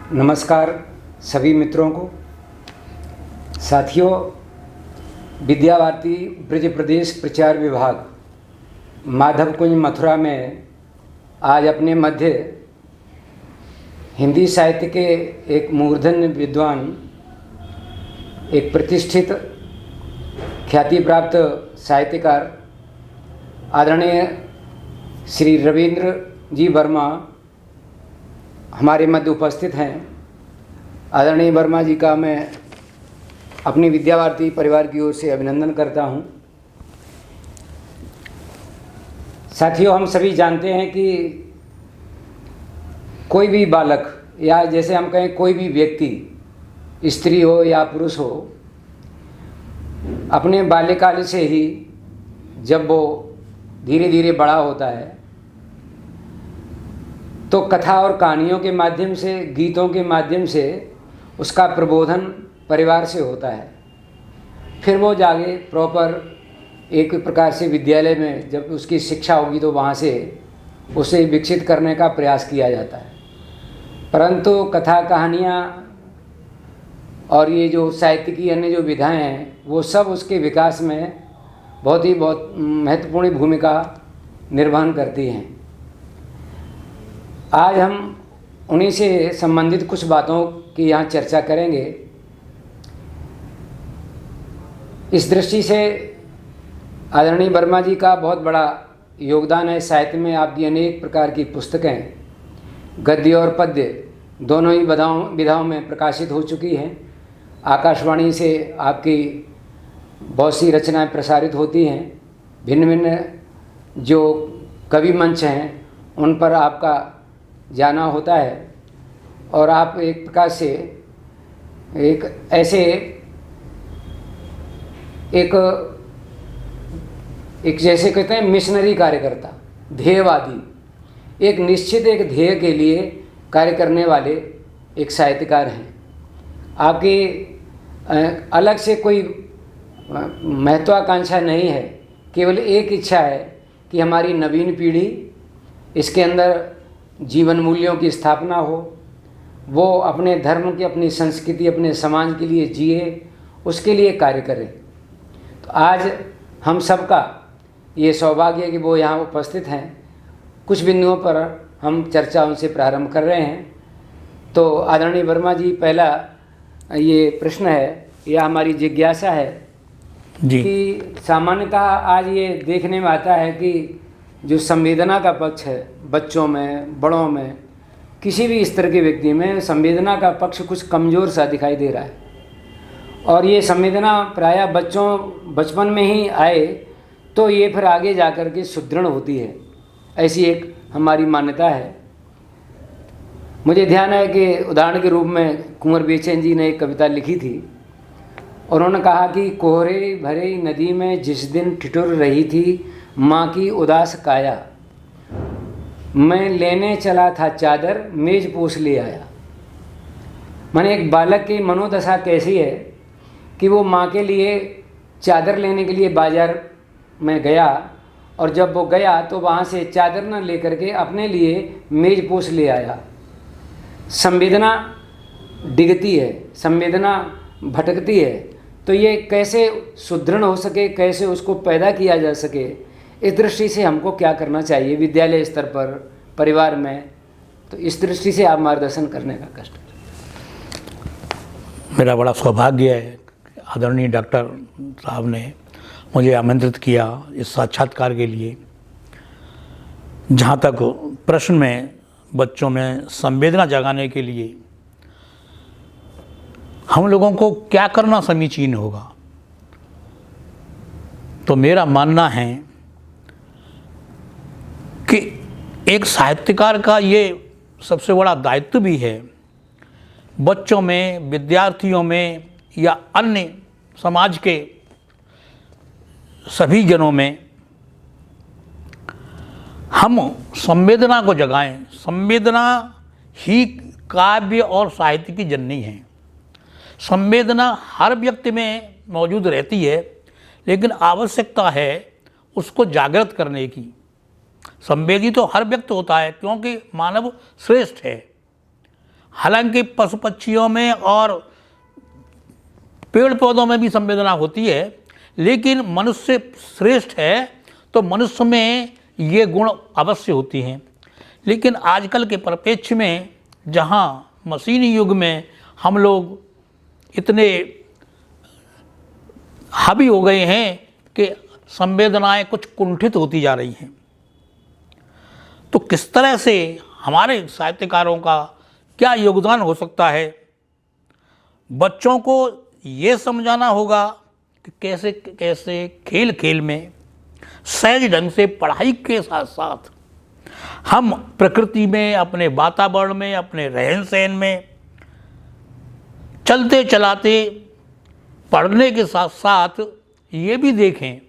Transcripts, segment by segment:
नमस्कार सभी मित्रों को। साथियों, विद्या भारती ब्रज प्रदेश प्रचार विभाग माधव कुंज मथुरा में आज अपने मध्य हिंदी साहित्य के एक मूर्धन्य विद्वान, एक प्रतिष्ठित ख्याति प्राप्त साहित्यकार आदरणीय श्री रविंद्र जी वर्मा हमारे मध्य उपस्थित हैं। आदरणीय वर्मा जी का मैं अपनी विद्या भारती परिवार की ओर से अभिनंदन करता हूं। साथियों, हम सभी जानते हैं कि कोई भी बालक या जैसे हम कहें कोई भी व्यक्ति, स्त्री हो या पुरुष हो, अपने बाल्यकाल से ही जब वो धीरे धीरे बड़ा होता है तो कथा और कहानियों के माध्यम से, गीतों के माध्यम से उसका प्रबोधन परिवार से होता है। फिर वो जाके प्रॉपर एक प्रकार से विद्यालय में जब उसकी शिक्षा होगी तो वहाँ से उसे विकसित करने का प्रयास किया जाता है। परंतु कथा कहानियाँ और ये जो साहित्य की अन्य जो विधाएं हैं वो सब उसके विकास में बहुत महत्वपूर्ण भूमिका निर्वहन करती हैं। आज हम उन्हीं से संबंधित कुछ बातों की यहाँ चर्चा करेंगे। इस दृष्टि से आदरणीय वर्मा जी का बहुत बड़ा योगदान है साहित्य में। आपकी अनेक प्रकार की पुस्तकें गद्य और पद्य दोनों ही विधाओं में प्रकाशित हो चुकी हैं। आकाशवाणी से आपकी बहुत सी रचनाएं प्रसारित होती हैं। भिन्न भिन्न जो कवि मंच हैं उन पर आपका जाना होता है और आप एक प्रकार से एक ऐसे एक जैसे कहते हैं मिशनरी कार्यकर्ता, ध्येयवादी, एक निश्चित एक ध्येय के लिए कार्य करने वाले एक साहित्यकार हैं। आपकी अलग से कोई महत्वाकांक्षा नहीं है, केवल एक इच्छा है कि हमारी नवीन पीढ़ी इसके अंदर जीवन मूल्यों की स्थापना हो, वो अपने धर्म की, अपनी संस्कृति, अपने समाज के लिए जिए, उसके लिए कार्य करें। तो आज हम सबका ये सौभाग्य है कि वो यहाँ उपस्थित हैं। कुछ बिंदुओं पर हम चर्चा उनसे प्रारंभ कर रहे हैं। तो आदरणीय वर्मा जी, पहला ये प्रश्न है या हमारी जिज्ञासा है जी कि सामान्यतः आज ये देखने में आता है कि जो संवेदना का पक्ष है बच्चों में, बड़ों में, किसी भी स्तर के व्यक्ति में संवेदना का पक्ष कुछ कमज़ोर सा दिखाई दे रहा है। और ये संवेदना प्रायः बचपन में ही आए तो ये फिर आगे जाकर के सुदृढ़ होती है, ऐसी एक हमारी मान्यता है। मुझे ध्यान है कि उदाहरण के रूप में कुंवर बेचैन जी ने एक कविता लिखी थी। उन्होंने कहा कि कोहरे भरे नदी में जिस दिन ठिठुर रही थी माँ की उदास काया, मैं लेने चला था चादर मेज पोस ले आया। माने एक बालक की मनोदशा कैसी है कि वो माँ के लिए चादर लेने के लिए बाजार में गया और जब वो गया तो वहाँ से चादर न लेकर के अपने लिए मेज पोस ले आया। संवेदना डिगती है, संवेदना भटकती है, तो ये कैसे सुदृढ़ हो सके, कैसे उसको पैदा किया जा सके, इस दृष्टि से हमको क्या करना चाहिए विद्यालय स्तर पर, परिवार में, तो इस दृष्टि से आप मार्गदर्शन करने का कष्ट। मेरा बड़ा सौभाग्य है आदरणीय डॉक्टर साहब ने मुझे आमंत्रित किया इस साक्षात्कार के लिए। जहाँ तक प्रश्न में बच्चों में संवेदना जगाने के लिए हम लोगों को क्या करना समीचीन होगा, तो मेरा मानना है कि एक साहित्यकार का ये सबसे बड़ा दायित्व भी है बच्चों में, विद्यार्थियों में या अन्य समाज के सभी जनों में हम संवेदना को जगाएं। संवेदना ही काव्य और साहित्य की जननी है। संवेदना हर व्यक्ति में मौजूद रहती है, लेकिन आवश्यकता है उसको जागृत करने की। संवेदी तो हर व्यक्ति होता है क्योंकि मानव श्रेष्ठ है। हालांकि पशु पक्षियों में और पेड़ पौधों में भी संवेदना होती है, लेकिन मनुष्य श्रेष्ठ है तो मनुष्य में ये गुण अवश्य होती हैं। लेकिन आजकल के परिप्रेक्ष्य में जहाँ मशीनी युग में हम लोग इतने हावी हो गए हैं कि संवेदनाएं कुछ कुंठित होती जा रही हैं, तो किस तरह से हमारे साहित्यकारों का क्या योगदान हो सकता है? बच्चों को ये समझाना होगा कि कैसे कैसे खेल खेल में सहज ढंग से पढ़ाई के साथ साथ हम प्रकृति में, अपने वातावरण में, अपने रहन सहन में चलते चलाते पढ़ने के साथ साथ ये भी देखें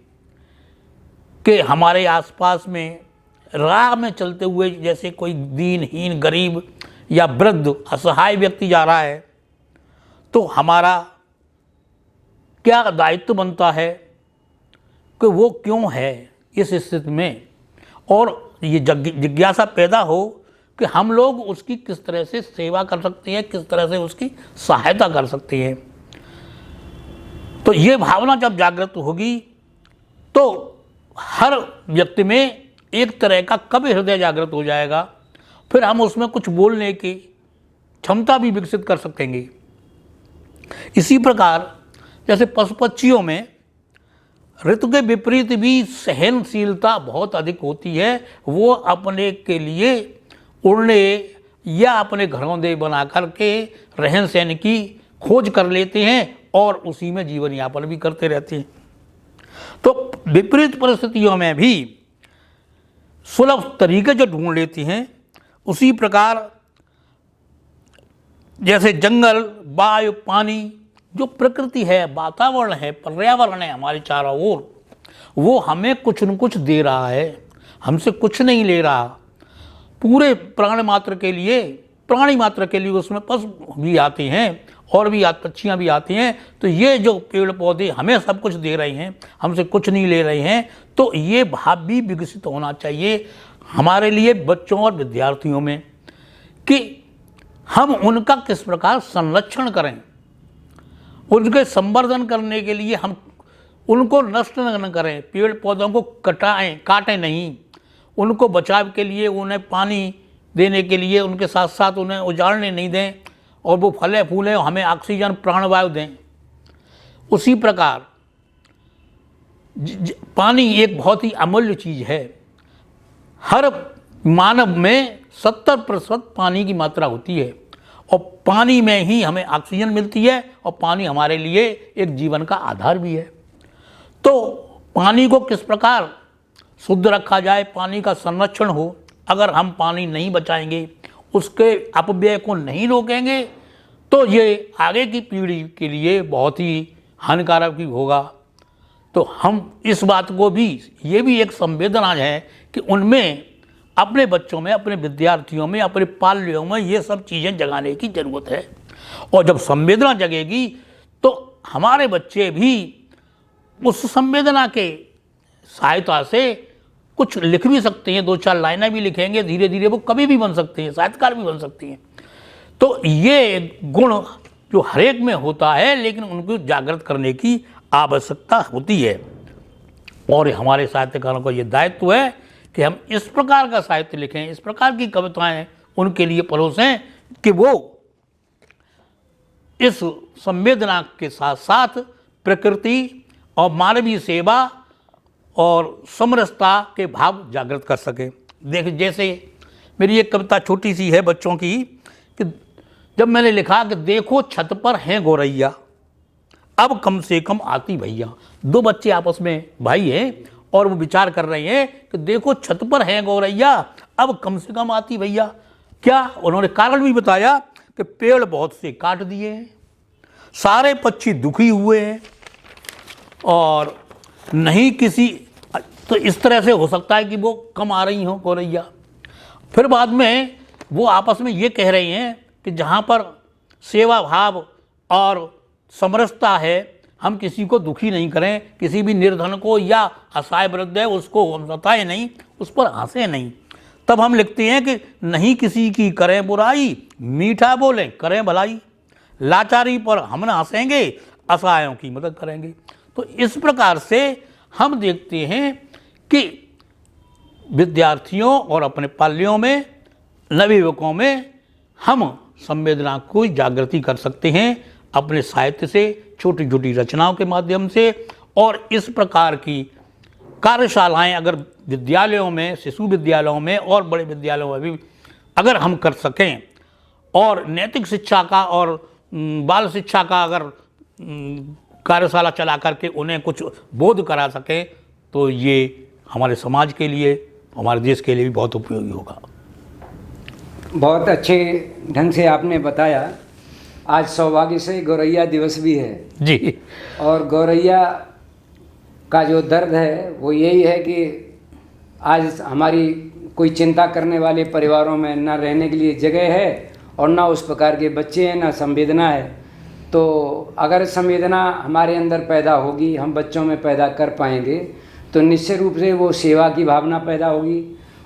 कि हमारे आसपास में राह में चलते हुए जैसे कोई दीनहीन, गरीब या वृद्ध, असहाय व्यक्ति जा रहा है तो हमारा क्या दायित्व बनता है कि वो क्यों है इस स्थिति में, और ये जिज्ञासा पैदा हो कि हम लोग उसकी किस तरह से सेवा कर सकते हैं, किस तरह से उसकी सहायता कर सकते हैं। तो ये भावना जब जागृत होगी तो हर व्यक्ति में एक तरह का कवि हृदय जागृत हो जाएगा, फिर हम उसमें कुछ बोलने की क्षमता भी विकसित कर सकेंगे। इसी प्रकार जैसे पशु पक्षियों में ऋतु के विपरीत भी सहनशीलता बहुत अधिक होती है। वो अपने के लिए उड़ने या अपने घरौंदे बना करके रहन सहन की खोज कर लेते हैं और उसी में जीवन यापन भी करते रहते हैं। तो विपरीत परिस्थितियों में भी सुलभ तरीके जो ढूंढ लेती हैं, उसी प्रकार जैसे जंगल, वायु, पानी, जो प्रकृति है, वातावरण है, पर्यावरण है हमारे चारों ओर, वो हमें कुछ न कुछ दे रहा है, हमसे कुछ नहीं ले रहा। पूरे प्राणी मात्र के लिए उसमें पशु भी आते हैं और भी पक्षियाँ भी आती हैं। तो ये जो पेड़ पौधे हमें सब कुछ दे रहे हैं, हमसे कुछ नहीं ले रहे हैं, तो ये भाव भी विकसित होना चाहिए हमारे लिए, बच्चों और विद्यार्थियों में, कि हम उनका किस प्रकार संरक्षण करें। उनके संवर्धन करने के लिए हम उनको नष्ट न करें, पेड़ पौधों को काटें नहीं, उनको बचाव के लिए उन्हें पानी देने के लिए उनके साथ साथ उन्हें उजाड़ने नहीं दें और वो फले फूलें, हमें ऑक्सीजन प्राणवायु दें। उसी प्रकार पानी एक बहुत ही अमूल्य चीज़ है। हर मानव में 70% पानी की मात्रा होती है और पानी में ही हमें ऑक्सीजन मिलती है और पानी हमारे लिए एक जीवन का आधार भी है। तो पानी को किस प्रकार शुद्ध रखा जाए, पानी का संरक्षण हो। अगर हम पानी नहीं बचाएंगे, उसके अपव्यय को नहीं रोकेंगे, तो ये आगे की पीढ़ी के लिए बहुत ही हानिकारक भी होगा। तो हम इस बात को भी, ये भी एक संवेदना है कि उनमें, अपने बच्चों में, अपने विद्यार्थियों में, अपने पाल्यों में ये सब चीज़ें जगाने की ज़रूरत है। और जब संवेदना जगेगी तो हमारे बच्चे भी उस संवेदना के सहायता से कुछ लिख भी सकते हैं, 2-4 लाइनें भी लिखेंगे, धीरे धीरे वो कवि भी बन सकते हैं, साहित्यकार भी बन सकते हैं। तो ये गुण जो हर एक में होता है, लेकिन उनको जागृत करने की आवश्यकता होती है। और हमारे साहित्यकारों का ये दायित्व है कि हम इस प्रकार का साहित्य लिखें, इस प्रकार की कविताएं उनके लिए परोसें कि वो इस संवेदना के साथ साथ प्रकृति और मानवीय सेवा और समरसता के भाव जागृत कर सके। देखिए, जैसे मेरी एक कविता छोटी सी है बच्चों की, कि जब मैंने लिखा कि देखो छत पर हैं गौरैया, अब कम से कम आती भैया। 2 बच्चे आपस में भाई हैं और वो विचार कर रहे हैं कि देखो छत पर हैं गौरैया, अब कम से कम आती भैया। क्या उन्होंने कारण भी बताया कि पेड़ बहुत से काट दिए हैं, सारे पक्षी दुखी हुए हैं और नहीं किसी, तो इस तरह से हो सकता है कि वो कम आ रही हो गौरैया। फिर बाद में वो आपस में ये कह रही हैं कि जहाँ पर सेवा भाव और समरसता है, हम किसी को दुखी नहीं करें, किसी भी निर्धन को या असहाय वृद्ध है उसको हम सताएं नहीं, उस पर हंसे नहीं, तब हम लिखते हैं कि नहीं किसी की करें बुराई, मीठा बोलें करें भलाई, लाचारी पर हम न हंसेंगे, असहायों की मदद करेंगे। तो इस प्रकार से हम देखते हैं कि विद्यार्थियों और अपने पाल्यों में, नवयुवकों में हम संवेदना को जागृति कर सकते हैं अपने साहित्य से, छोटी छोटी रचनाओं के माध्यम से। और इस प्रकार की कार्यशालाएं अगर विद्यालयों में, शिशु विद्यालयों में और बड़े विद्यालयों में भी अगर हम कर सकें और नैतिक शिक्षा का और बाल शिक्षा का अगर कार्यशाला चला करके उन्हें कुछ बोध करा सकें तो ये हमारे समाज के लिए, हमारे देश के लिए भी बहुत उपयोगी होगा। बहुत अच्छे ढंग से आपने बताया। आज सौभाग्य से गौरैया दिवस भी है जी। और गौरैया का जो दर्द है वो यही है कि आज हमारी कोई चिंता करने वाले परिवारों में ना रहने के लिए जगह है और ना उस प्रकार के बच्चे हैं, ना संवेदना है। तो अगर संवेदना हमारे अंदर पैदा होगी, हम बच्चों में पैदा कर पाएंगे तो निश्चित रूप से वो सेवा की भावना पैदा होगी,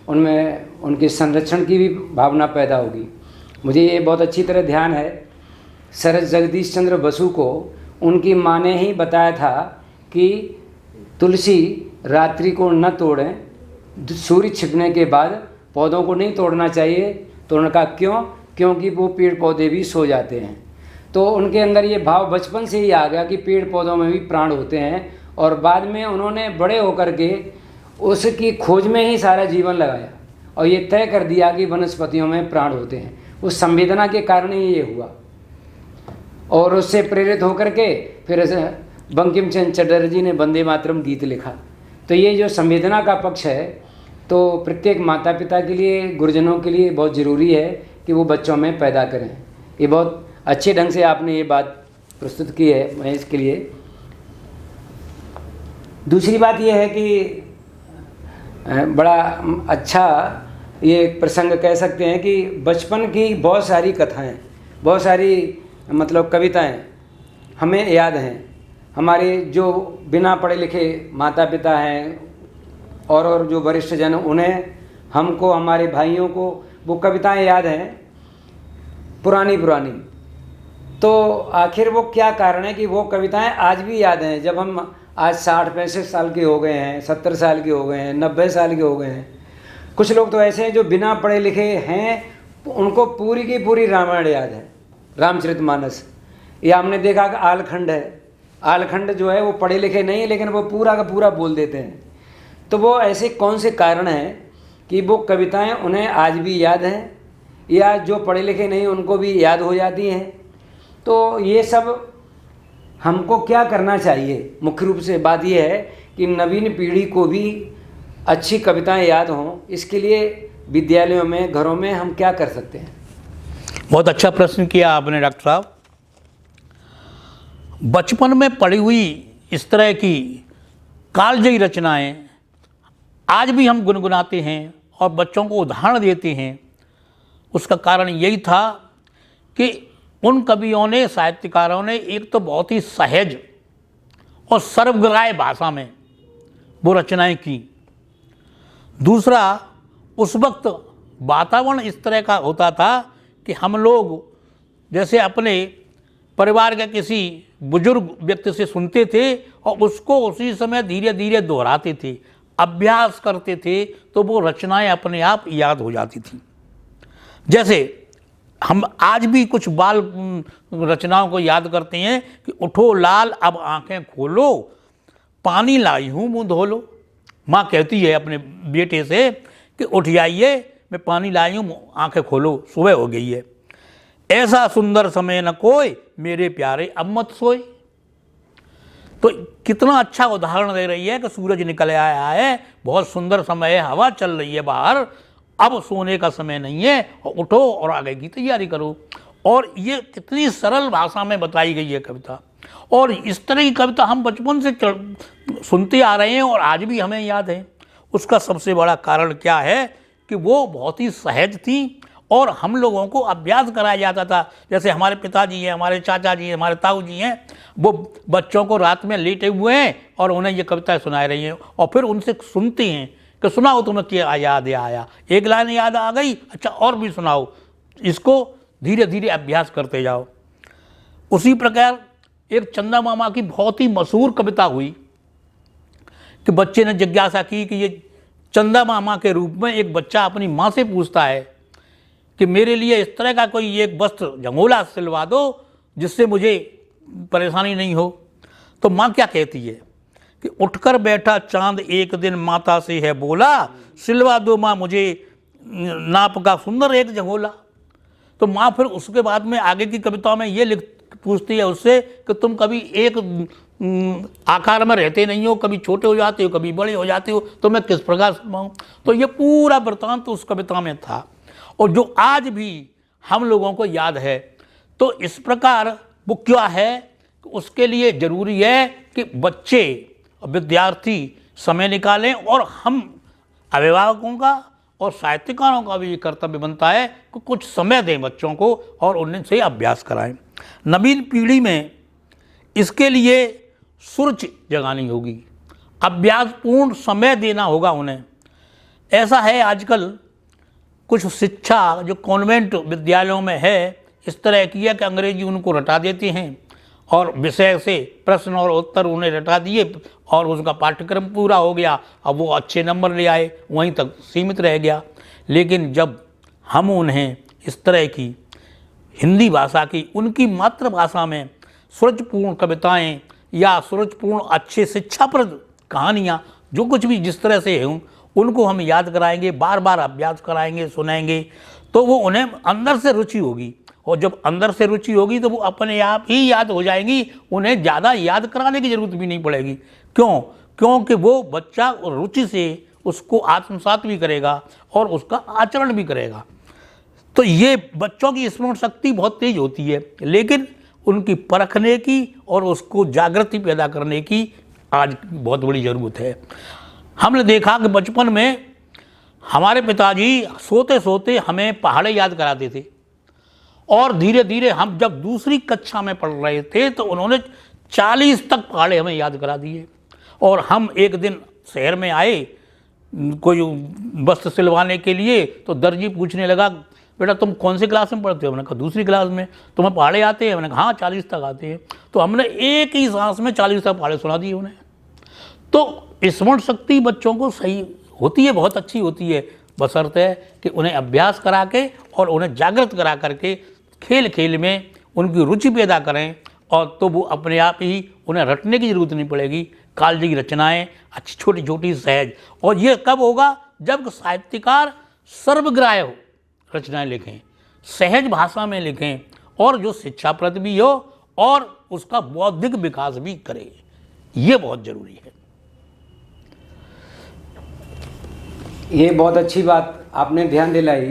उनमें उनके संरक्षण की भी भावना पैदा होगी। मुझे ये बहुत अच्छी तरह ध्यान है, सर जगदीश चंद्र बसु को उनकी माँ ने ही बताया था कि तुलसी रात्रि को न तोड़ें, सूर्य छिपने के बाद पौधों को नहीं तोड़ना चाहिए। तो उन्होंने कहा क्यों? क्योंकि वो पेड़ पौधे भी सो जाते हैं। तो उनके अंदर ये भाव बचपन से ही आ गया कि पेड़ पौधों में भी प्राण होते हैं। और बाद में उन्होंने बड़े होकर के उसकी खोज में ही सारा जीवन लगाया और ये तय कर दिया कि वनस्पतियों में प्राण होते हैं। उस संवेदना के कारण ही ये हुआ और उससे प्रेरित होकर के फिर बंकिम चंद्र चटर्जी ने वंदे मातरम गीत लिखा। तो ये जो संवेदना का पक्ष है तो प्रत्येक माता पिता के लिए, गुरुजनों के लिए बहुत ज़रूरी है कि वो बच्चों में पैदा करें। ये बहुत अच्छे ढंग से आपने ये बात प्रस्तुत की है, मैं इसके लिए। दूसरी बात ये है कि बड़ा अच्छा ये प्रसंग कह सकते हैं कि बचपन की बहुत सारी कथाएं, बहुत सारी मतलब कविताएं हमें याद हैं। हमारे जो बिना पढ़े लिखे माता पिता हैं और जो वरिष्ठ जन, उन्हें, हमको, हमारे भाइयों को वो कविताएं याद हैं पुरानी पुरानी। तो आखिर वो क्या कारण है कि वो कविताएं आज भी याद हैं जब हम आज 60-65 साल के हो गए हैं, 70 साल के हो गए हैं, 90 साल के हो गए हैं। कुछ लोग तो ऐसे हैं जो बिना पढ़े लिखे हैं, उनको पूरी की पूरी रामायण याद है, रामचरितमानस। या हमने देखा कि आलखंड है, आलखंड जो है वो पढ़े लिखे नहीं है लेकिन वो पूरा का पूरा बोल देते हैं। तो वो ऐसे कौन से कारण हैं कि वो कविताएं उन्हें आज भी याद हैं या जो पढ़े लिखे नहीं उनको भी याद हो जाती हैं। तो ये सब हमको क्या करना चाहिए? मुख्य रूप से बात यह है कि नवीन पीढ़ी को भी अच्छी कविताएं याद हों, इसके लिए विद्यालयों में, घरों में हम क्या कर सकते हैं? बहुत अच्छा प्रश्न किया आपने डॉक्टर साहब। बचपन में पढ़ी हुई इस तरह की कालजयी रचनाएं आज भी हम गुनगुनाते हैं और बच्चों को उदाहरण देते हैं। उसका कारण यही था कि उन कवियों ने, साहित्यकारों ने एक तो बहुत ही सहज और सर्वग्राह्य भाषा में वो रचनाएं की। दूसरा, उस वक्त वातावरण इस तरह का होता था कि हम लोग जैसे अपने परिवार के किसी बुजुर्ग व्यक्ति से सुनते थे और उसको उसी समय धीरे धीरे दोहराते थे, अभ्यास करते थे, तो वो रचनाएं अपने आप याद हो जाती थी। जैसे हम आज भी कुछ बाल रचनाओं को याद करते हैं कि उठो लाल अब आंखें खोलो, पानी लाई हूँ मुँह धो लो। माँ कहती है अपने बेटे से कि उठ जाइए, मैं पानी लाई हूँ, आंखें खोलो, सुबह हो गई है। ऐसा सुंदर समय न कोई, मेरे प्यारे अब मत सोए। तो कितना अच्छा उदाहरण दे रही है कि सूरज निकल आया है, बहुत सुंदर समय है, हवा चल रही है बाहर, अब सोने का समय नहीं है, और उठो और आगे की तैयारी करो। और ये कितनी सरल भाषा में बताई गई है कविता। और इस तरह की कविता हम बचपन से सुनते आ रहे हैं और आज भी हमें याद है। उसका सबसे बड़ा कारण क्या है कि वो बहुत ही सहज थी और हम लोगों को अभ्यास कराया जाता था। जैसे हमारे पिताजी हैं, हमारे चाचा जी हैं, हमारे ताऊ जी हैं, वो बच्चों को रात में लेटे हुए हैं और उन्हें ये कविताएं सुना रही हैं और फिर उनसे सुनते हैं कि सुनाओ तुम्हें क्या याद आया, एक लाइन याद आ गई, अच्छा और भी सुनाओ, इसको धीरे धीरे अभ्यास करते जाओ। उसी प्रकार एक चंदा मामा की बहुत ही मशहूर कविता हुई कि बच्चे ने जिज्ञासा की कि ये चंदा मामा के रूप में एक बच्चा अपनी माँ से पूछता है कि मेरे लिए इस तरह का कोई एक वस्त्र झंगोला सिलवा दो जिससे मुझे परेशानी नहीं हो। तो माँ क्या कहती है कि उठकर बैठा चांद एक दिन माता से है बोला, सिलवा दो माँ मुझे नाप का सुंदर एक झंगोला। तो माँ फिर उसके बाद में आगे की कविताओं में ये पूछती है उससे कि तुम कभी एक आकार में रहते नहीं हो, कभी छोटे हो जाते हो, कभी बड़े हो जाते हो, तो मैं किस प्रकार सुनाऊं। तो ये पूरा वृत्तांत उस कविता में था और जो आज भी हम लोगों को याद है। तो इस प्रकार वो क्या है, उसके लिए ज़रूरी है कि बच्चे विद्यार्थी समय निकालें और हम अभिभावकों का और साहित्यकारों का भी ये कर्तव्य बनता है कि कुछ समय दें बच्चों को और उनसे अभ्यास कराएं। नवीन पीढ़ी में इसके लिए सुरुचि जगानी होगी, अभ्यासपूर्ण समय देना होगा उन्हें। ऐसा है आजकल कुछ शिक्षा जो कॉन्वेंट विद्यालयों में है इस तरह की है कि अंग्रेजी उनको रटा देते हैं और विषय से प्रश्न और उत्तर उन्हें रटा दिए और उसका पाठ्यक्रम पूरा हो गया, अब वो अच्छे नंबर ले आए, वहीं तक सीमित रह गया। लेकिन जब हम उन्हें इस तरह की हिंदी भाषा की उनकी मातृभाषा में सुरुचिपूर्ण कविताएं या सुरुचिपूर्ण अच्छे शिक्षाप्रद कहानियाँ जो कुछ भी जिस तरह से हों उनको हम याद कराएंगे, बार बार अभ्यास कराएंगे, सुनाएंगे, तो वो उन्हें अंदर से रुचि होगी और जब अंदर से रुचि होगी तो वो अपने आप ही याद हो जाएंगी, उन्हें ज़्यादा याद कराने की ज़रूरत भी नहीं पड़ेगी। क्यों? क्योंकि वो बच्चा रुचि से उसको आत्मसात भी करेगा और उसका आचरण भी करेगा। तो ये बच्चों की स्मरण शक्ति बहुत तेज होती है, लेकिन उनकी परखने की और उसको जागृति पैदा करने की आज बहुत बड़ी ज़रूरत है। हमने देखा कि बचपन में हमारे पिताजी सोते सोते हमें पहाड़े याद कराते थे और धीरे धीरे हम जब दूसरी कक्षा में पढ़ रहे थे तो उन्होंने 40 तक पहाड़े हमें याद करा दिए। और हम एक दिन शहर में आए कोई वस्त्र सिलवाने के लिए, तो दर्जी पूछने लगा बेटा तुम कौन सी क्लास में पढ़ते हो? मैंने कहा दूसरी क्लास में। तुम्हें पहाड़े आते हैं? मैंने कहा हाँ 40 तक आते हैं। तो हमने एक ही सांस में 40 तक पहाड़े सुना दिए उन्हें। तो स्मरण शक्ति बच्चों को सही होती है, बहुत अच्छी होती है, बशर्ते है कि उन्हें अभ्यास करा के और उन्हें जागृत करा करके खेल खेल में उनकी रुचि पैदा करें और तो वो अपने आप ही उन्हें रटने की ज़रूरत नहीं पड़ेगी। कालजी की रचनाएँ अच्छी छोटी छोटी सहज, और ये कब होगा? जब साहित्यकार सर्वग्राह्य हो रचनाएँ लिखें, सहज भाषा में लिखें और जो शिक्षाप्रद भी हो और उसका बौद्धिक विकास भी करे। ये बहुत ज़रूरी है। ये बहुत अच्छी बात आपने ध्यान दिलाई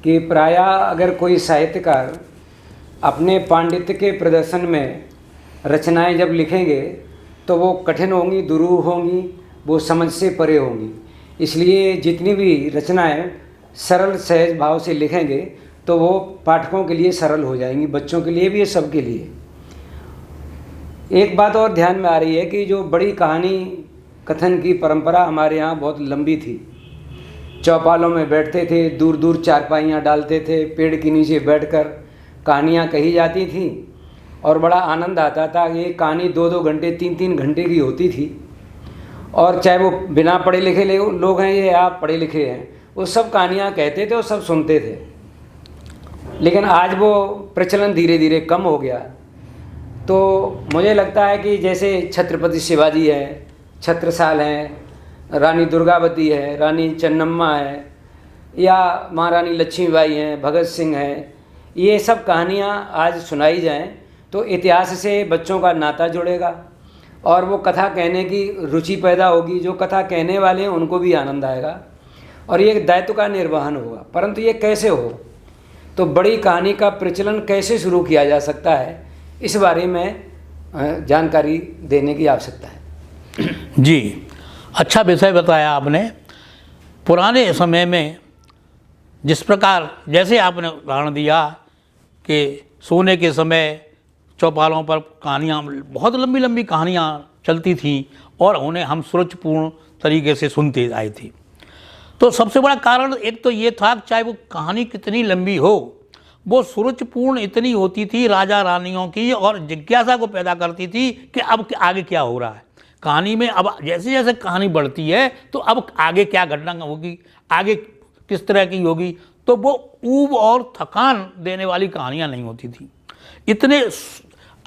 कि प्रायः अगर कोई साहित्यकार अपने पांडित्य के प्रदर्शन में रचनाएं जब लिखेंगे तो वो कठिन होंगी, दुरूह होंगी, वो समझ से परे होंगी। इसलिए जितनी भी रचनाएं सरल सहज भाव से लिखेंगे तो वो पाठकों के लिए सरल हो जाएंगी, बच्चों के लिए भी, ये सबके लिए। एक बात और ध्यान में आ रही है कि जो बड़ी कहानी कथन की परंपरा हमारे यहाँ बहुत लंबी थी। चौपालों में बैठते थे, दूर दूर चारपाइयाँ डालते थे, पेड़ के नीचे बैठकर कहानियाँ कही जाती थीं और बड़ा आनंद आता था। ये कहानी 2-2 घंटे 3-3 घंटे की होती थी और चाहे वो बिना पढ़े लिखे लोग हैं या आप पढ़े लिखे हैं, वो सब कहानियाँ कहते थे और सब सुनते थे। लेकिन आज वो प्रचलन धीरे धीरे कम हो गया। तो मुझे लगता है कि जैसे छत्रपति शिवाजी है, छत्रसाल हैं, रानी दुर्गावती है, रानी चन्नम्मा है या महारानी लक्ष्मीबाई हैं, भगत सिंह हैं, ये सब कहानियाँ आज सुनाई जाएं तो इतिहास से बच्चों का नाता जुड़ेगा और वो कथा कहने की रुचि पैदा होगी। जो कथा कहने वाले हैं उनको भी आनंद आएगा और ये दायित्व का निर्वहन होगा। परंतु ये कैसे हो, तो बड़ी कहानी का प्रचलन कैसे शुरू किया जा सकता है, इस बारे में जानकारी देने की आवश्यकता है। जी, अच्छा विषय बताया आपने। पुराने समय में जिस प्रकार, जैसे आपने उदाहरण दिया कि सोने के समय चौपालों पर कहानियाँ, बहुत लंबी लंबी कहानियाँ चलती थीं और उन्हें हम सुरुचिपूर्ण तरीके से सुनते आए थे। तो सबसे बड़ा कारण एक तो ये था कि चाहे वो कहानी कितनी लंबी हो, वो सुरुचिपूर्ण इतनी होती थी राजा रानियों की, और जिज्ञासा को पैदा करती थी कि अब आगे क्या हो रहा है कहानी में। अब जैसे जैसे कहानी बढ़ती है तो अब आगे क्या घटना होगी, आगे किस तरह की होगी, तो वो ऊब और थकान देने वाली कहानियाँ नहीं होती थी इतने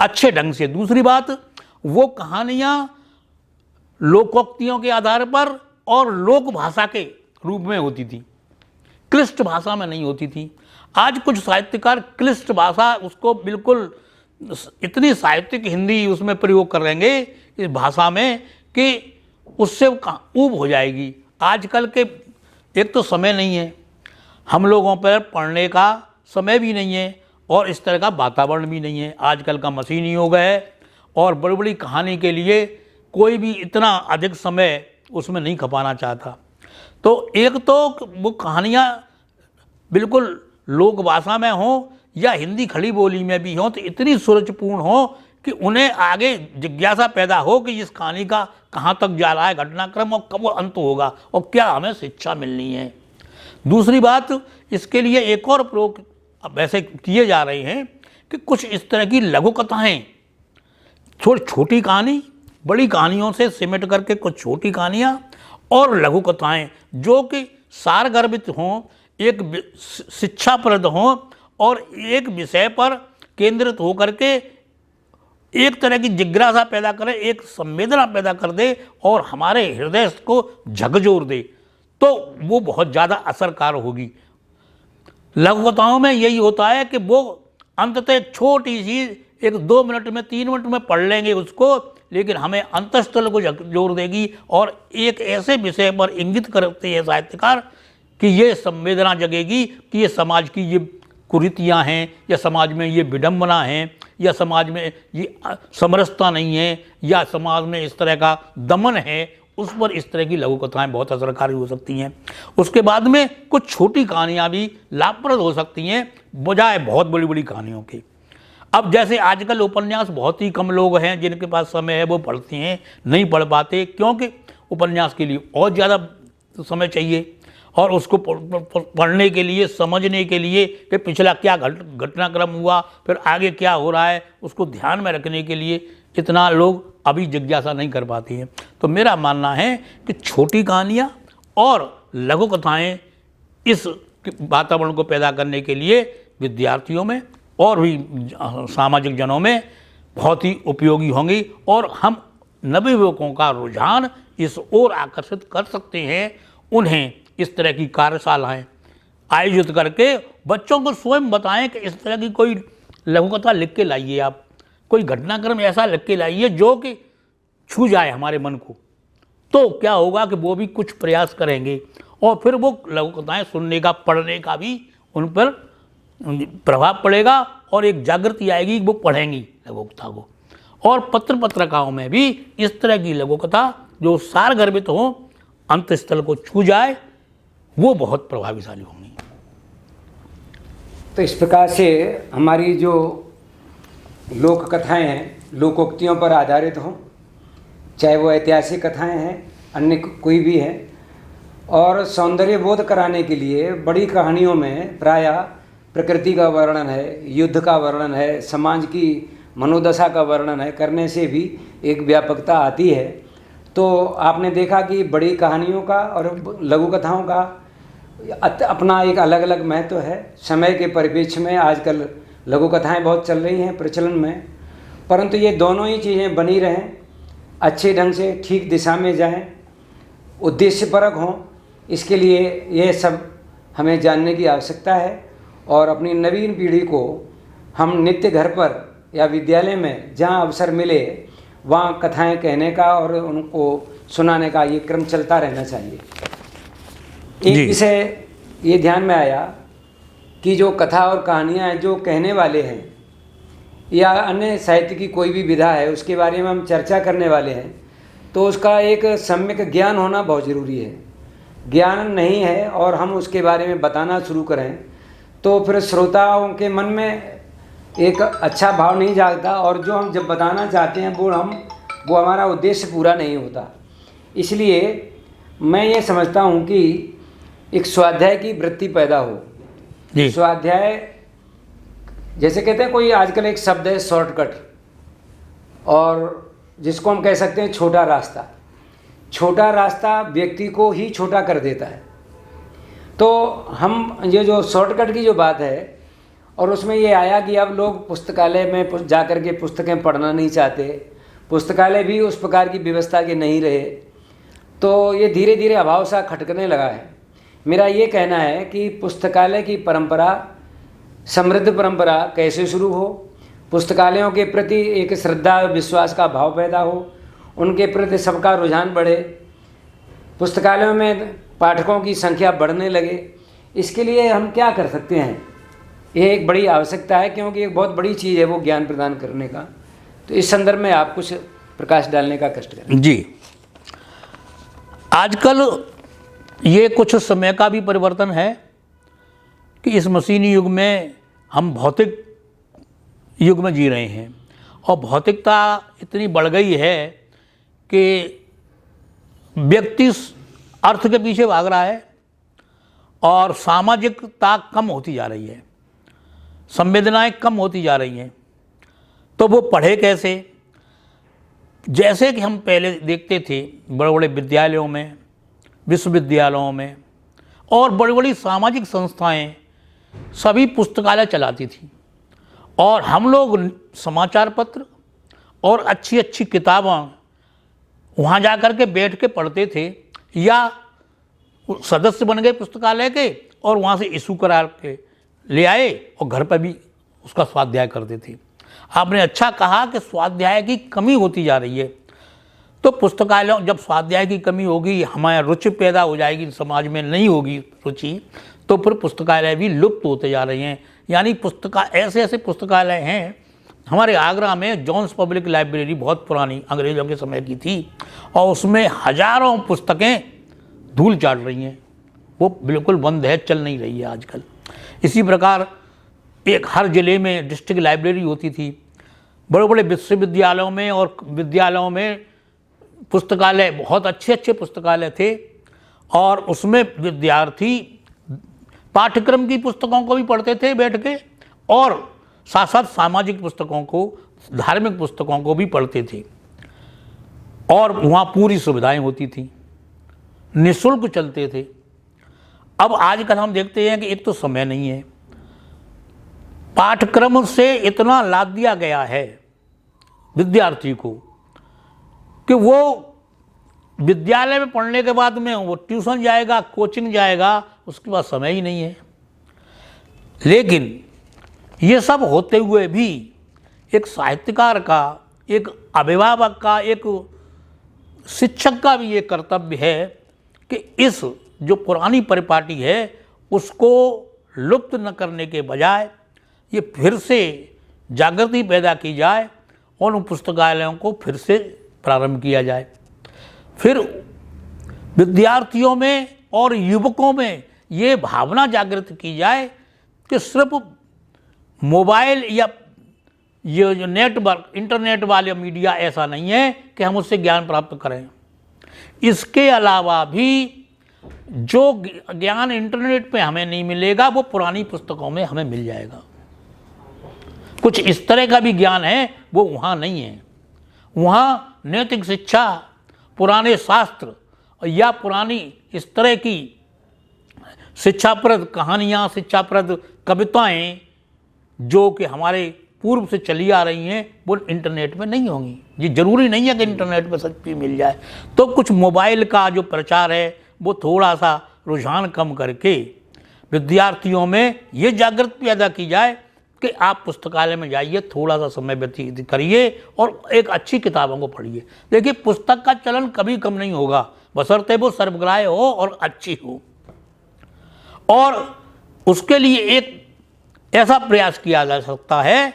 अच्छे ढंग से। दूसरी बात, वो कहानियाँ लोकोक्तियों के आधार पर और लोक भाषा के रूप में होती थी, क्लिष्ट भाषा में नहीं होती थी। आज कुछ साहित्यकार क्लिष्ट भाषा उसको बिल्कुल इतनी साहित्यिक हिंदी उसमें प्रयोग कर लेंगे इस भाषा में कि उससे ऊब हो जाएगी। आजकल के एक तो समय नहीं है, हम लोगों पर पढ़ने का समय भी नहीं है और इस तरह का वातावरण भी नहीं है। आजकल का मशीनी युग है और बड़ी बड़ी कहानी के लिए कोई भी इतना अधिक समय उसमें नहीं खपाना चाहता। तो एक तो वो कहानियाँ बिल्कुल लोक भाषा में हों या हिंदी खड़ी बोली में भी हों तो इतनी सुरुचिपूर्ण हो कि उन्हें आगे जिज्ञासा पैदा हो कि इस कहानी का कहाँ तक जा रहा है घटनाक्रम और कब वो अंत होगा और क्या हमें शिक्षा मिलनी है। दूसरी बात, इसके लिए एक और प्रयोग वैसे किए जा रहे हैं कि कुछ इस तरह की लघु कथाएँ, थोड़ी छोटी कहानी बड़ी कहानियों से सिमट करके कुछ छोटी कहानियाँ और लघु कथाएँ जो कि सारगर्भित हों, एक शिक्षाप्रद हों और एक विषय पर केंद्रित हो करके एक तरह की जिज्ञासा पैदा करे, एक संवेदना पैदा कर दे और हमारे हृदय को झकझोर दे, तो वो बहुत ज़्यादा असरकार होगी। लघु कथाओं में यही होता है कि वो अंततः एक छोटी सी एक 2 मिनट में 3 मिनट में पढ़ लेंगे उसको, लेकिन हमें अंतःस्थल को जोड़ देगी और एक ऐसे विषय पर इंगित करते हैं साहित्यकार कि ये संवेदना जगेगी कि ये समाज की ये कुरीतियाँ हैं या समाज में ये विडंबना है या समाज में ये समरसता नहीं है या समाज में इस तरह का दमन है, उस पर इस तरह की लघु कथाएँ बहुत असरकारी हो सकती हैं। उसके बाद में कुछ छोटी कहानियाँ भी लाभप्रद हो सकती हैं बजाय बहुत बड़ी बड़ी कहानियों के। अब जैसे आजकल उपन्यास बहुत ही कम लोग हैं जिनके पास समय है वो पढ़ते हैं, नहीं पढ़ पाते क्योंकि उपन्यास के लिए और ज़्यादा समय चाहिए और उसको पढ़ने के लिए समझने के लिए कि पिछला क्या घटनाक्रम हुआ फिर आगे क्या हो रहा है उसको ध्यान में रखने के लिए इतना लोग अभी जिज्ञासा नहीं कर पाते हैं। तो मेरा मानना है कि छोटी कहानियाँ और लघु कथाएँ इस वातावरण को पैदा करने के लिए विद्यार्थियों में और भी सामाजिक जनों में बहुत ही उपयोगी होंगी और हम नवयुवकों का रुझान इस ओर आकर्षित कर सकते हैं। उन्हें इस तरह की कार्यशालाएं आयोजित करके बच्चों को स्वयं बताएं कि इस तरह की कोई लघु कथा लिख के लाइए, आप कोई घटनाक्रम ऐसा लिख के लाइए जो कि छू जाए हमारे मन को, तो क्या होगा कि वो भी कुछ प्रयास करेंगे और फिर वो लघु कथाएँ सुनने का पढ़ने का भी उन पर प्रभाव पड़ेगा और एक जागृति आएगी, वो पढ़ेंगी लघु कथा को। और पत्रिकाओं में भी इस तरह की लघु कथा जो सारगर्भित हो, अंतस्थल को छू जाए, वो बहुत प्रभावशाली होंगी। तो इस प्रकार से हमारी जो लोक कथाएँ हैं लोकोक्तियों पर आधारित हों, चाहे वो ऐतिहासिक कथाएँ हैं अन्य कोई भी है, और सौंदर्य बोध कराने के लिए बड़ी कहानियों में प्रायः प्रकृति का वर्णन है, युद्ध का वर्णन है, समाज की मनोदशा का वर्णन है, करने से भी एक व्यापकता आती है। तो आपने देखा कि बड़ी कहानियों का और लघु कथाओं का अपना एक अलग अलग महत्व है। समय के परिप्रेक्ष्य में आजकल लघु कथाएँ बहुत चल रही हैं प्रचलन में, परंतु ये दोनों ही चीज़ें बनी रहें, अच्छे ढंग से ठीक दिशा में जाएं, उद्देश्यपरक हों, इसके लिए ये सब हमें जानने की आवश्यकता है। और अपनी नवीन पीढ़ी को हम नित्य घर पर या विद्यालय में जहाँ अवसर मिले वहाँ कथाएं कहने का और उनको सुनाने का ये क्रम चलता रहना चाहिए। एक विषय ये ध्यान में आया कि जो कथा और कहानियाँ हैं जो कहने वाले हैं या अन्य साहित्य की कोई भी विधा है उसके बारे में हम चर्चा करने वाले हैं, तो उसका एक सम्यक ज्ञान होना बहुत ज़रूरी है। ज्ञान नहीं है और हम उसके बारे में बताना शुरू करें तो फिर श्रोताओं के मन में एक अच्छा भाव नहीं जागता और जो हम जब बताना चाहते हैं वो हमारा उद्देश्य पूरा नहीं होता। इसलिए मैं ये समझता हूँ कि एक स्वाध्याय की वृत्ति पैदा हो। जी स्वाध्याय जैसे कहते हैं, कोई आजकल एक शब्द है शॉर्टकट, और जिसको हम कह सकते हैं छोटा रास्ता। छोटा रास्ता व्यक्ति को ही छोटा कर देता है। तो हम ये जो शॉर्टकट की जो बात है, और उसमें ये आया कि अब लोग पुस्तकालय में जा कर के पुस्तकें पढ़ना नहीं चाहते, पुस्तकालय भी उस प्रकार की व्यवस्था के नहीं रहे, तो ये धीरे धीरे अभाव सा खटकने लगा है। मेरा ये कहना है कि पुस्तकालय की परंपरा, समृद्ध परंपरा कैसे शुरू हो, पुस्तकालयों के प्रति एक श्रद्धा विश्वास का भाव पैदा हो, उनके प्रति सबका रुझान बढ़े, पुस्तकालयों में पाठकों की संख्या बढ़ने लगे। इसके लिए हम क्या कर सकते हैं, ये एक बड़ी आवश्यकता है, क्योंकि एक बहुत बड़ी चीज़ है वो ज्ञान प्रदान करने का। तो इस संदर्भ में आप कुछ प्रकाश डालने का कष्ट करें। जी, आजकल ये कुछ समय का भी परिवर्तन है कि इस मशीनी युग में हम भौतिक युग में जी रहे हैं, और भौतिकता इतनी बढ़ गई है कि व्यक्ति अर्थ के पीछे भाग रहा है और सामाजिकता कम होती जा रही है, संवेदनाएं कम होती जा रही हैं। तो वो पढ़े कैसे? जैसे कि हम पहले देखते थे बड़े बड़े विद्यालयों में, विश्वविद्यालयों में और बड़ी बड़ी सामाजिक संस्थाएं सभी पुस्तकालय चलाती थी, और हम लोग समाचार पत्र और अच्छी अच्छी किताबें वहाँ जा कर के बैठ के पढ़ते थे, या सदस्य बन गए पुस्तकालय के और वहाँ से इशू करा के ले आए और घर पर भी उसका स्वाध्याय करते थे। आपने अच्छा कहा कि स्वाध्याय की कमी होती जा रही है। तो पुस्तकालयों, जब स्वाध्याय की कमी होगी, हमारी रुचि पैदा हो जाएगी, समाज में नहीं होगी रुचि, तो फिर पुस्तकालय भी लुप्त होते जा रहे हैं। यानी ऐसे ऐसे पुस्तकालय हैं। हमारे आगरा में जॉन्स पब्लिक लाइब्रेरी बहुत पुरानी अंग्रेज़ों के समय की थी, और उसमें हजारों पुस्तकें धूल चाट रही हैं। वो बिल्कुल बंद है, चल नहीं रही है आजकल। इसी प्रकार एक हर ज़िले में डिस्ट्रिक्ट लाइब्रेरी होती थी। बड़े बड़े विश्वविद्यालयों में और विद्यालयों में पुस्तकालय, बहुत अच्छे अच्छे पुस्तकालय थे, और उसमें विद्यार्थी पाठ्यक्रम की पुस्तकों को भी पढ़ते थे बैठ के, और साथ साथ सामाजिक पुस्तकों को, धार्मिक पुस्तकों को भी पढ़ते थे, और वहाँ पूरी सुविधाएं होती थी, निःशुल्क चलते थे। अब आजकल हम देखते हैं कि एक तो समय नहीं है, पाठ्यक्रम से इतना लाद दिया गया है विद्यार्थी को कि वो विद्यालय में पढ़ने के बाद में वो ट्यूशन जाएगा, कोचिंग जाएगा, उसके बाद समय ही नहीं है। लेकिन ये सब होते हुए भी एक साहित्यकार का, एक अभिभावक का, एक शिक्षक का भी ये कर्तव्य है कि इस जो पुरानी परिपाटी है उसको लुप्त न करने के बजाय ये फिर से जागृति पैदा की जाए और उन पुस्तकालयों को फिर से प्रारंभ किया जाए। फिर विद्यार्थियों में और युवकों में ये भावना जागृत की जाए कि सिर्फ मोबाइल या ये जो नेटवर्क, इंटरनेट वाले मीडिया ऐसा नहीं है कि हम उससे ज्ञान प्राप्त करें। इसके अलावा भी जो ज्ञान इंटरनेट पे हमें नहीं मिलेगा वो पुरानी पुस्तकों में हमें मिल जाएगा। कुछ इस तरह का भी ज्ञान है वो वहाँ नहीं है। वहाँ नैतिक शिक्षा, पुराने शास्त्र या पुरानी इस तरह की शिक्षाप्रद कहानियाँ, शिक्षाप्रद कविताएं जो कि हमारे पूर्व से चली आ रही हैं वो इंटरनेट में नहीं होंगी। ये जरूरी नहीं है कि इंटरनेट पर सच भी मिल जाए। तो कुछ मोबाइल का जो प्रचार है वो थोड़ा सा रुझान कम करके विद्यार्थियों में ये जागृति पैदा की जाए कि आप पुस्तकालय में जाइए, थोड़ा सा समय व्यतीत करिए और एक अच्छी किताबों को पढ़िए। देखिए, पुस्तक का चलन कभी कम नहीं होगा, बशर्ते वो सर्वग्राह्य हो और अच्छी हो। और उसके लिए एक ऐसा प्रयास किया जा सकता है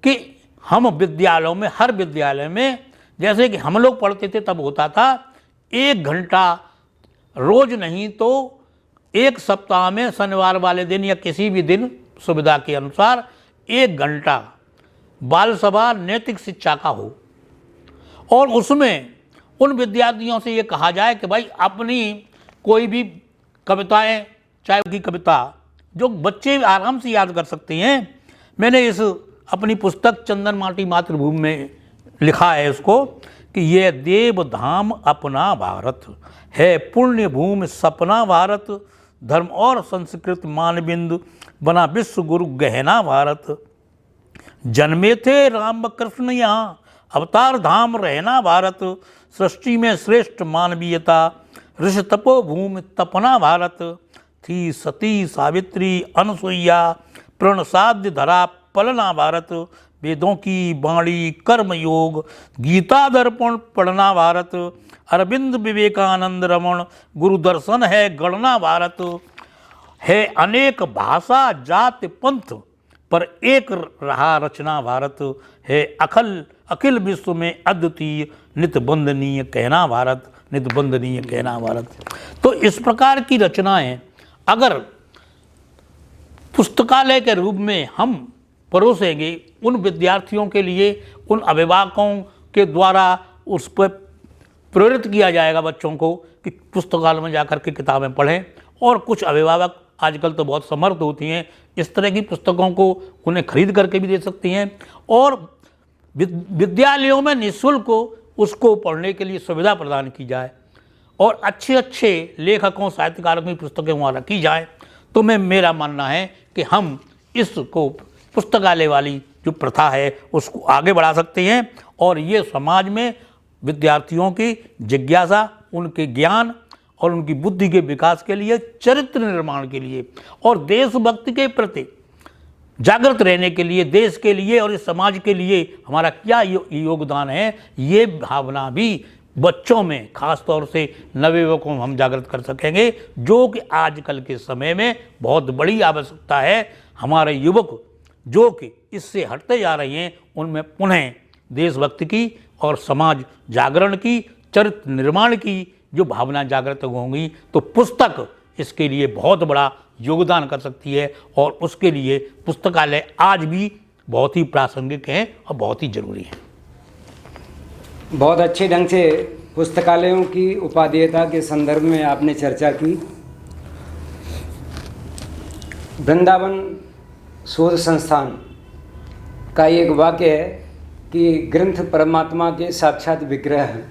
कि हम विद्यालयों में, हर विद्यालय में, जैसे कि हम लोग पढ़ते थे तब होता था 1 घंटा रोज नहीं तो एक सप्ताह में शनिवार वाले दिन या किसी भी दिन सुविधा के अनुसार 1 घंटा बाल सभा नैतिक शिक्षा का हो, और उसमें उन विद्यार्थियों से ये कहा जाए कि भाई अपनी कोई भी कविताएं चाहे उनकी कविता, जो बच्चे आराम से याद कर सकते हैं। मैंने इस अपनी पुस्तक चंदन माटी मातृभूमि में लिखा है उसको कि ये देव धाम अपना भारत है, पुण्य भूमि सपना भारत, धर्म और संस्कृत मानबिंदु बना विश्व गुरु गहना भारत। जन्मे थे राम कृष्ण यहाँ, अवतार धाम रहना भारत, सृष्टि में श्रेष्ठ मानवीयता, ऋषि तपो भूमि तपना भारत। थी सती सावित्री अनुसुईया, प्रण साध्य धरा पलना भारत, वेदों की वाणी कर्म योग, गीता दर्पण पढ़ना भारत, अरविंद विवेकानंद रमण गुरु दर्शन है गणना भारत। है अनेक भाषा जाति पंथ पर एक रहा रचना भारत, है अखिल विश्व में अद्वितीय नित बंदनीय कहना भारत, नित बंदनीय कहना भारत। तो इस प्रकार की रचनाएं अगर पुस्तकालय के रूप में हम परोसेंगे, उन विद्यार्थियों के लिए, उन अभिभावकों के द्वारा उस पर प्रेरित किया जाएगा बच्चों को कि पुस्तकालय में जाकर के किताबें पढ़ें। और कुछ अभिभावक आजकल तो बहुत समर्थ होती हैं, इस तरह की पुस्तकों को उन्हें खरीद करके भी दे सकती हैं और विद्यालयों में निःशुल्क उसको पढ़ने के लिए सुविधा प्रदान की जाए और अच्छे अच्छे लेखकों साहित्यकारों की पुस्तकें वहाँ रखी जाए। तो मेरा मानना है कि हम इसको पुस्तकालय वाली जो प्रथा है उसको आगे बढ़ा सकते हैं और ये समाज में विद्यार्थियों की जिज्ञासा, उनके ज्ञान और उनकी बुद्धि के विकास के लिए, चरित्र निर्माण के लिए और देशभक्ति के प्रति जागृत रहने के लिए, देश के लिए और इस समाज के लिए हमारा क्या योगदान है, ये भावना भी बच्चों में, खास तौर से नवयुवकों में हम जागृत कर सकेंगे, जो कि आजकल के समय में बहुत बड़ी आवश्यकता है। हमारे युवक जो कि इससे हटते जा रहे हैं, उनमें पुनः देशभक्ति की और समाज जागरण की, चरित्र निर्माण की जो भावना जागृत होंगी तो पुस्तक इसके लिए बहुत बड़ा योगदान कर सकती है और उसके लिए पुस्तकालय आज भी बहुत ही प्रासंगिक हैं और बहुत ही ज़रूरी हैं। बहुत अच्छे ढंग से पुस्तकालयों की उपादेयता के संदर्भ में आपने चर्चा की। वृंदावन शोध संस्थान का एक वाक्य है कि ग्रंथ परमात्मा के साक्षात विग्रह हैं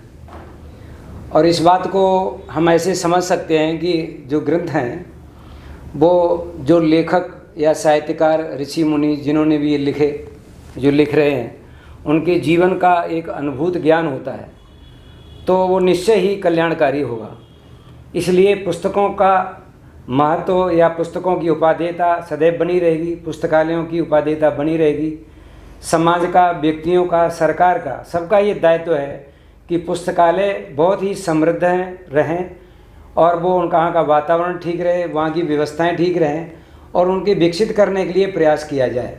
और इस बात को हम ऐसे समझ सकते हैं कि जो ग्रंथ हैं वो जो लेखक या साहित्यकार, ऋषि मुनि जिन्होंने भी ये लिखे, जो लिख रहे हैं, उनके जीवन का एक अनुभूत ज्ञान होता है, तो वो निश्चय ही कल्याणकारी होगा। इसलिए पुस्तकों का महत्व या पुस्तकों की उपादेयता सदैव बनी रहेगी, पुस्तकालयों की उपादेयता बनी रहेगी। समाज का, व्यक्तियों का, सरकार का, सबका ये दायित्व है कि पुस्तकालय बहुत ही समृद्ध रहें और वो वहाँ का वातावरण ठीक रहे, वहाँ की व्यवस्थाएं ठीक रहें और उनके विकसित करने के लिए प्रयास किया जाए।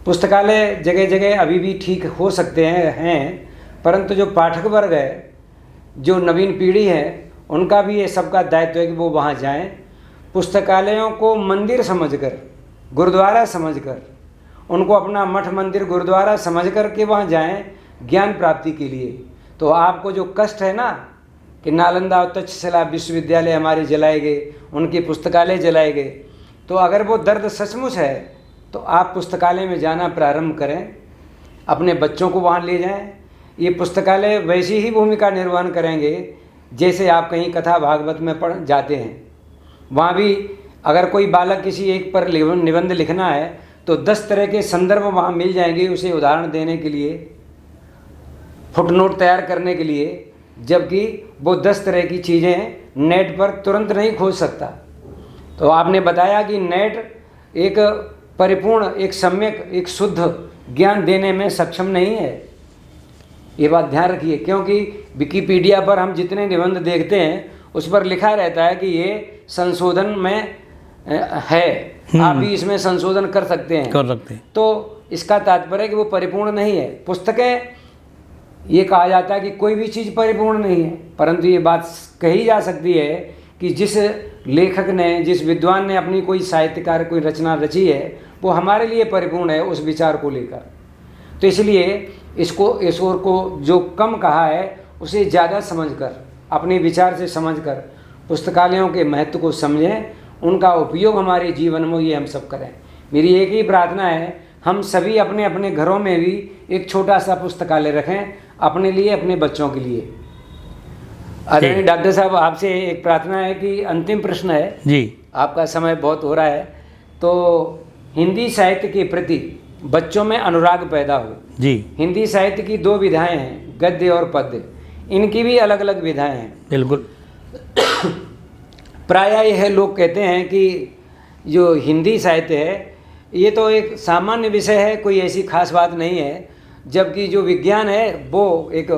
पुस्तकालय जगह जगह अभी भी ठीक हो सकते हैं, परंतु जो पाठक वर्ग है, जो नवीन पीढ़ी है, उनका भी ये सबका दायित्व है कि वो वहाँ जाएं, पुस्तकालयों को मंदिर समझकर, गुरुद्वारा समझकर, उनको अपना मठ मंदिर गुरुद्वारा समझ कर के वहाँ जाएं ज्ञान प्राप्ति के लिए। तो आपको जो कष्ट है ना कि नालंदा और तक्षशिला विश्वविद्यालय हमारे जलाए गए, उनके पुस्तकालय जलाए गए, तो अगर वो दर्द सचमुच है तो आप पुस्तकालय में जाना प्रारंभ करें, अपने बच्चों को वहाँ ले जाएं। ये पुस्तकालय वैसी ही भूमिका निर्वहन करेंगे जैसे आप कहीं कथा भागवत में पढ़ जाते हैं। वहाँ भी अगर कोई बालक किसी एक पर निबंध लिखना है तो 10 तरह के संदर्भ वहाँ मिल जाएंगे उसे उदाहरण देने के लिए, फुटनोट तैयार करने के लिए, जबकि वो 10 तरह की चीज़ें नेट पर तुरंत नहीं खोज सकता। तो आपने बताया कि नेट एक परिपूर्ण, एक सम्यक, एक शुद्ध ज्ञान देने में सक्षम नहीं है, ये बात ध्यान रखिए, क्योंकि विकिपीडिया पर हम जितने निबंध देखते हैं उस पर लिखा रहता है कि ये संशोधन में है, आप भी इसमें संशोधन कर सकते हैं। तो इसका तात्पर्य है कि वो परिपूर्ण नहीं है। पुस्तकें, ये कहा जाता है कि कोई भी चीज़ परिपूर्ण नहीं है, परंतु ये बात कही जा सकती है कि जिस लेखक ने, जिस विद्वान ने अपनी कोई साहित्यकार, कोई रचना रची है, वो हमारे लिए परिपूर्ण है उस विचार को लेकर। तो इसलिए इसको, ईश्वर को जो कम कहा है उसे ज़्यादा समझकर, अपने विचार से समझकर पुस्तकालयों के महत्व को समझें उनका उपयोग हमारे जीवन में ये हम सब करें। मेरी एक ही प्रार्थना है, हम सभी अपने अपने घरों में भी एक छोटा सा पुस्तकालय रखें अपने लिए, अपने बच्चों के लिए। आदरणीय डॉक्टर साहब, आपसे एक प्रार्थना है कि अंतिम प्रश्न है जी, आपका समय बहुत हो रहा है, तो हिंदी साहित्य के प्रति बच्चों में अनुराग पैदा हो। जी, हिंदी साहित्य की 2 विधाएं हैं, गद्य और पद्य, इनकी भी अलग अलग विधाएं हैं। बिल्कुल। प्रायः यह लोग कहते हैं कि जो हिंदी साहित्य है ये तो एक सामान्य विषय है, कोई ऐसी खास बात नहीं है, जबकि जो विज्ञान है वो एक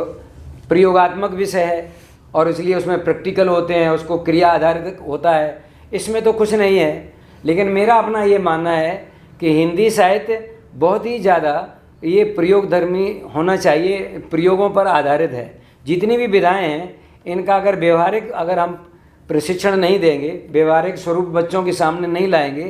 प्रयोगात्मक विषय है और इसलिए उसमें प्रैक्टिकल होते हैं, उसको क्रिया आधारित होता है, इसमें तो कुछ नहीं है। लेकिन मेरा अपना ये मानना है कि हिंदी साहित्य बहुत ही ज़्यादा ये प्रयोगधर्मी होना चाहिए, प्रयोगों पर आधारित है। जितनी भी विधाएं हैं इनका अगर हम प्रशिक्षण नहीं देंगे, व्यवहारिक स्वरूप बच्चों के सामने नहीं लाएंगे,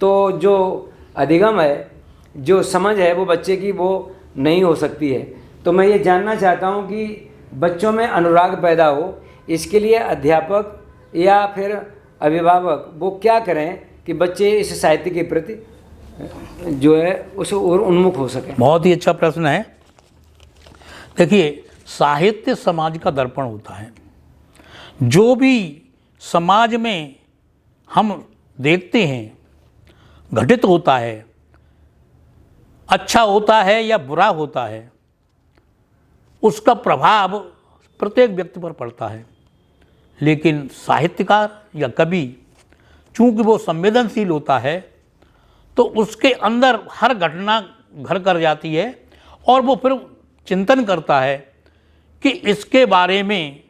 तो जो अधिगम है, जो समझ है वो बच्चे की वो नहीं हो सकती है। तो मैं ये जानना चाहता हूँ कि बच्चों में अनुराग पैदा हो, इसके लिए अध्यापक या फिर अभिभावक वो क्या करें कि बच्चे इस साहित्य के प्रति जो है उस और उन्मुख हो सकें। बहुत ही अच्छा प्रश्न है। देखिए, साहित्य समाज का दर्पण होता है। जो भी समाज में हम देखते हैं घटित होता है, अच्छा होता है या बुरा होता है, उसका प्रभाव प्रत्येक व्यक्ति पर पड़ता है। लेकिन साहित्यकार या कवि, चूंकि वो संवेदनशील होता है, तो उसके अंदर हर घटना घर कर जाती है और वो फिर चिंतन करता है कि इसके बारे में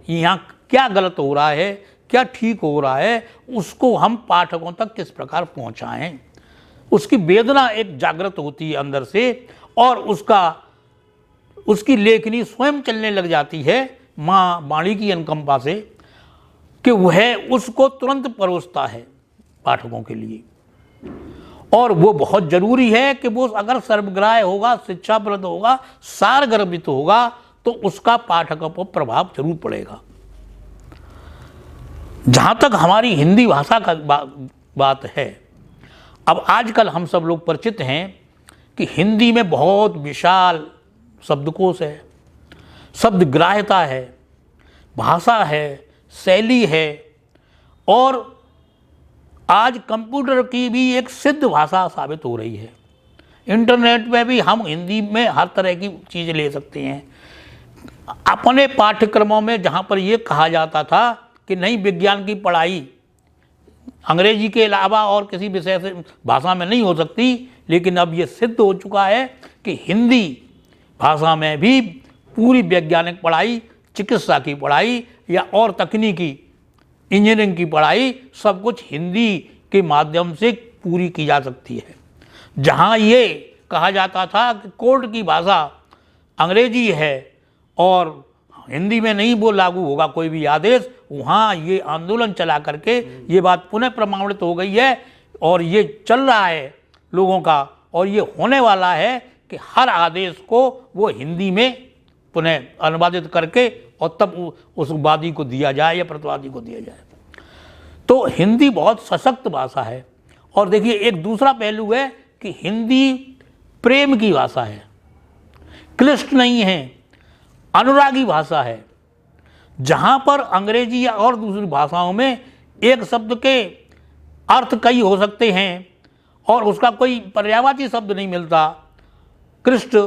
यहाँ क्या गलत हो रहा है, क्या ठीक हो रहा है, उसको हम पाठकों तक किस प्रकार पहुँचाएँ। उसकी वेदना एक जागृत होती है अंदर से और उसकी लेखनी स्वयं चलने लग जाती है माँ वाणी की अनुकंपा से, कि वह उसको तुरंत परोसता है पाठकों के लिए। और वो बहुत ज़रूरी है कि वो अगर सर्वग्राह्य होगा, शिक्षाप्रद होगा, सारगर्भित होगा, तो उसका पाठकों पर प्रभाव जरूर पड़ेगा। जहाँ तक हमारी हिंदी भाषा का बात है, अब आजकल हम सब लोग परिचित हैं कि हिंदी में बहुत विशाल शब्दकोश है, शब्दग्राह्यता है, भाषा है, शैली है, और आज कंप्यूटर की भी एक सिद्ध भाषा साबित हो रही है। इंटरनेट पे भी हम हिंदी में हर तरह की चीज़ ले सकते हैं। अपने पाठ्यक्रमों में जहाँ पर ये कहा जाता था कि नहीं, विज्ञान की पढ़ाई अंग्रेजी के अलावा और किसी विषय से भाषा में नहीं हो सकती, लेकिन अब ये सिद्ध हो चुका है कि हिंदी भाषा में भी पूरी वैज्ञानिक पढ़ाई, चिकित्सा की पढ़ाई या और तकनीकी इंजीनियरिंग की पढ़ाई, सब कुछ हिंदी के माध्यम से पूरी की जा सकती है। जहाँ ये कहा जाता था कि कोर्ट की भाषा अंग्रेजी है और हिंदी में नहीं वो लागू होगा कोई भी आदेश, वहाँ ये आंदोलन चला करके ये बात पुनः प्रमाणित हो गई है और ये चल रहा है लोगों का, और ये होने वाला है कि हर आदेश को वो हिंदी में पुनः अनुवादित करके और तब उस वादी को दिया जाए या प्रतिवादी को दिया जाए। तो हिंदी बहुत सशक्त भाषा है। और देखिए, एक दूसरा पहलू है कि हिंदी प्रेम की भाषा है, क्लिष्ट नहीं है, अनुरागी भाषा है। जहाँ पर अंग्रेजी या और दूसरी भाषाओं में एक शब्द के अर्थ कई हो सकते हैं और उसका कोई पर्यायवाची शब्द नहीं मिलता, क्लिष्ट,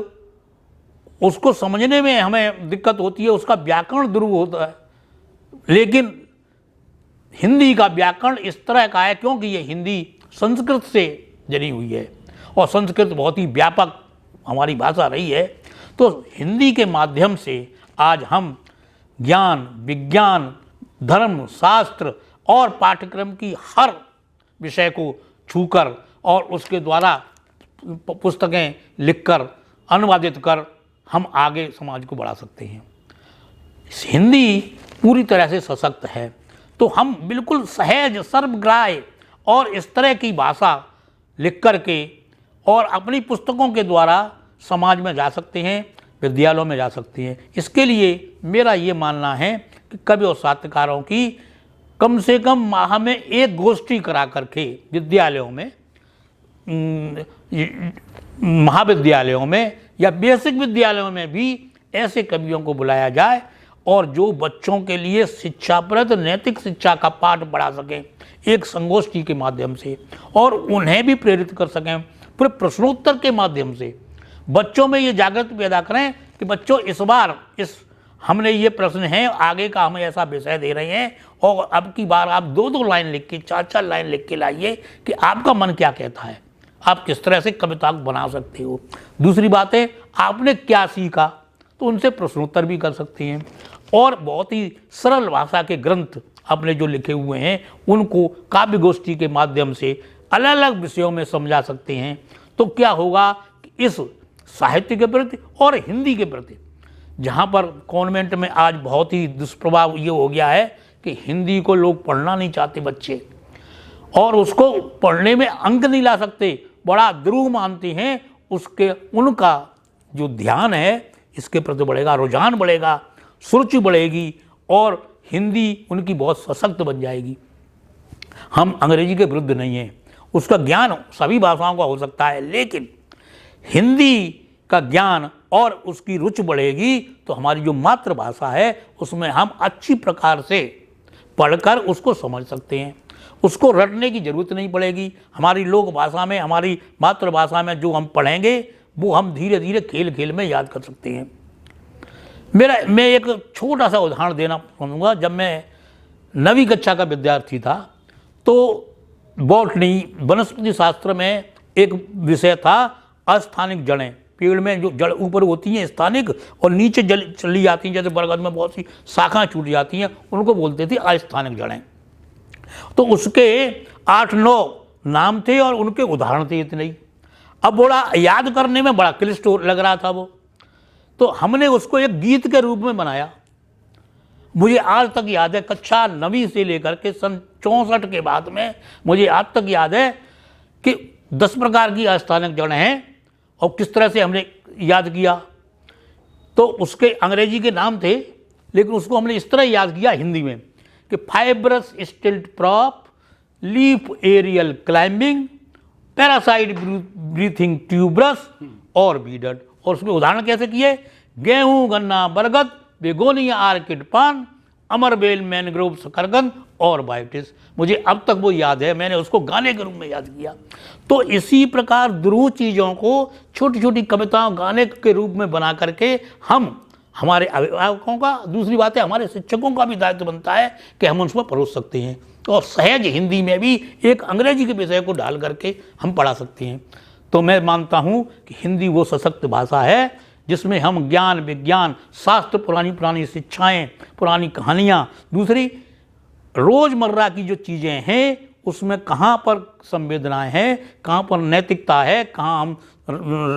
उसको समझने में हमें दिक्कत होती है, उसका व्याकरण ध्रुव होता है। लेकिन हिंदी का व्याकरण इस तरह का है क्योंकि ये हिंदी संस्कृत से जनी हुई है और संस्कृत बहुत ही व्यापक हमारी भाषा रही है। तो हिंदी के माध्यम से आज हम ज्ञान, विज्ञान, धर्म, शास्त्र और पाठ्यक्रम की हर विषय को छूकर और उसके द्वारा पुस्तकें लिखकर, अनुवादित कर हम आगे समाज को बढ़ा सकते हैं। हिंदी पूरी तरह से सशक्त है, तो हम बिल्कुल सहज, सर्वग्राह्य और इस तरह की भाषा लिख कर के और अपनी पुस्तकों के द्वारा समाज में जा सकते हैं, विद्यालयों में जा सकते हैं। इसके लिए मेरा ये मानना है कि कवि और साहित्यकारों की कम से कम माह में एक गोष्ठी करा करके विद्यालयों में, महाविद्यालयों में या बेसिक विद्यालयों में भी ऐसे कवियों को बुलाया जाए और जो बच्चों के लिए शिक्षाप्रद नैतिक शिक्षा का पाठ पढ़ा सकें एक संगोष्ठी के माध्यम से, और उन्हें भी प्रेरित कर सकें पूरे प्रश्नोत्तर के माध्यम से। बच्चों में ये जागृति पैदा करें कि बच्चों इस बार हमने ये प्रश्न है, आगे का हमें ऐसा विषय दे रहे हैं और अब की बार आप 2-2 लाइन लिख के 4-4 लाइन लिख के लाइए कि आपका मन क्या कहता है, आप किस तरह से कविता बना सकते हो। दूसरी बात है, आपने क्या सीखा, तो उनसे प्रश्नोत्तर भी कर सकते हैं। और बहुत ही सरल भाषा के ग्रंथ आपने जो लिखे हुए हैं उनको काव्य गोष्ठी के माध्यम से अलग अलग विषयों में समझा सकते हैं। तो क्या होगा कि इस साहित्य के प्रति और हिंदी के प्रति, जहाँ पर कॉन्वेंट में आज बहुत ही दुष्प्रभाव ये हो गया है कि हिंदी को लोग पढ़ना नहीं चाहते बच्चे, और उसको पढ़ने में अंक नहीं ला सकते, बड़ा द्रुह मानते हैं, उसके उनका जो ध्यान है इसके प्रति बढ़ेगा, रुझान बढ़ेगा, सुरुचि बढ़ेगी और हिंदी उनकी बहुत सशक्त बन जाएगी। हम अंग्रेजी के विरुद्ध नहीं हैं, उसका ज्ञान सभी भाषाओं का हो सकता है, लेकिन हिंदी का ज्ञान और उसकी रुचि बढ़ेगी तो हमारी जो मातृभाषा है उसमें हम अच्छी प्रकार से पढ़कर उसको समझ सकते हैं, उसको रटने की ज़रूरत नहीं पड़ेगी। हमारी लोक भाषा में, हमारी मातृभाषा में जो हम पढ़ेंगे वो हम धीरे धीरे खेल खेल में याद कर सकते हैं। मैं एक छोटा सा उदाहरण देना चाहूँगा। जब मैं 9वीं कक्षा का विद्यार्थी था तो बॉटनी वनस्पति शास्त्र में एक विषय था अस्थानिक जड़ें। पेड़ में जो जड़ ऊपर होती हैं स्थानिक और नीचे जल चली जाती हैं, जैसे बरगद में बहुत सी शाखाएं छूट जाती हैं, उनको बोलते थे अस्थानिक जड़ें। तो उसके 8-9 नाम थे और उनके उदाहरण थे इतने ही। अब बड़ा याद करने में बड़ा क्लिष्ट लग रहा था वो, तो हमने उसको एक गीत के रूप में बनाया। मुझे आज तक याद है, कक्षा 9वीं से लेकर के सन 64 के बाद में मुझे आज तक याद है कि 10 प्रकार की अस्थानिक जड़ें हैं और किस तरह से हमने याद किया। तो उसके अंग्रेजी के नाम थे, लेकिन उसको हमने इस तरह याद किया हिंदी में कि fibrous stilt prop, leaf aerial climbing, parasite breathing tuberous और बीडड। और उसमें उदाहरण कैसे किए, गेहूं, गन्ना, बरगद, बेगोनिया, आर्किड, पान, अमरबेल, मैनग्रोव, शकरकंद और बायोटिस। मुझे अब तक वो याद है, मैंने उसको गाने के रूप में याद किया। तो इसी प्रकार द्रुह चीज़ों को छोटी छोटी कविताओं गाने के रूप में बना करके हम, हमारे अभिभावकों का, दूसरी बात है हमारे शिक्षकों का भी दायित्व बनता है कि हम उसमें परोस सकते हैं और सहज हिंदी में भी एक अंग्रेजी के विषय को डाल करके हम पढ़ा सकते हैं। तो मैं मानता हूँ कि हिंदी वो सशक्त भाषा है जिसमें हम ज्ञान, विज्ञान, शास्त्र, पुरानी पुरानी शिक्षाएं, पुरानी कहानियाँ, दूसरी रोज़मर्रा की जो चीज़ें हैं उसमें कहाँ पर संवेदनाएं हैं, कहाँ पर नैतिकता है, कहाँ हम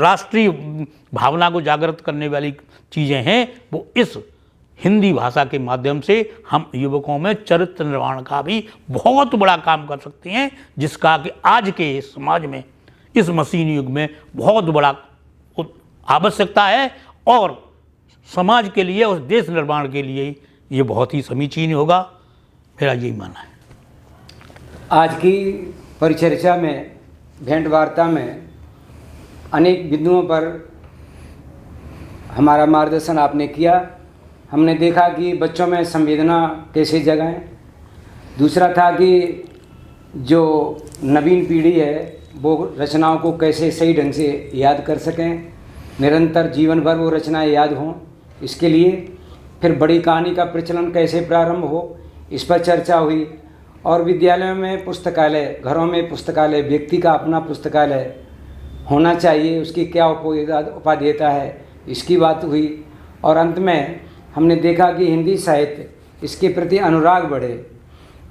राष्ट्रीय भावना को जागृत करने वाली चीज़ें हैं, वो इस हिंदी भाषा के माध्यम से हम युवकों में चरित्र निर्माण का भी बहुत बड़ा काम कर सकते हैं, जिसका कि आज के समाज में, इस मशीन युग में बहुत बड़ा आवश्यकता है और समाज के लिए, उस देश निर्माण के लिए ये बहुत ही समीचीन होगा, मेरा यही मानना है। आज की परिचर्चा में, भेंट वार्ता में अनेक बिंदुओं पर हमारा मार्गदर्शन आपने किया। हमने देखा कि बच्चों में संवेदना कैसे जगाएं। दूसरा था कि जो नवीन पीढ़ी है वो रचनाओं को कैसे सही ढंग से याद कर सकें, निरंतर जीवन भर वो रचनाएं याद हों, इसके लिए फिर बड़ी कहानी का प्रचलन कैसे प्रारंभ हो, इस पर चर्चा हुई। और विद्यालयों में पुस्तकालय, घरों में पुस्तकालय, व्यक्ति का अपना पुस्तकालय होना चाहिए, उसकी क्या उपादेयता है, इसकी बात हुई। और अंत में हमने देखा कि हिंदी साहित्य, इसके प्रति अनुराग बढ़े।